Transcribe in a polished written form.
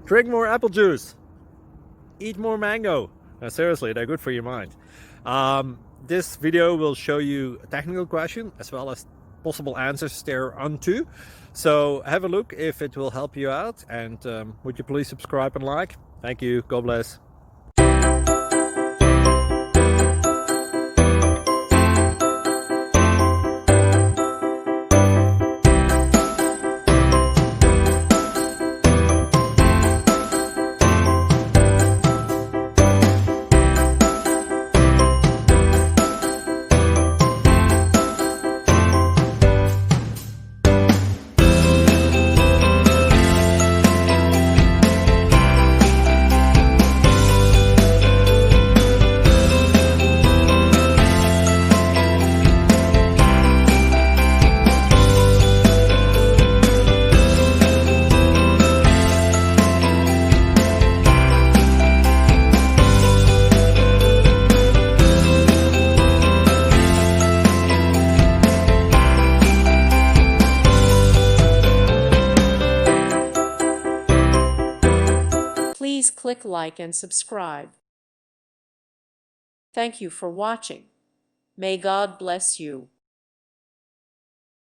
Drink more apple juice. Eat more mango. Seriously, they're good for your mind. This video will show you a technical question as well as possible answers thereunto. So have a look if it will help you out, and would you please subscribe and like? Thank you. God bless. Please click like and subscribe. Thank you for watching. May God bless you.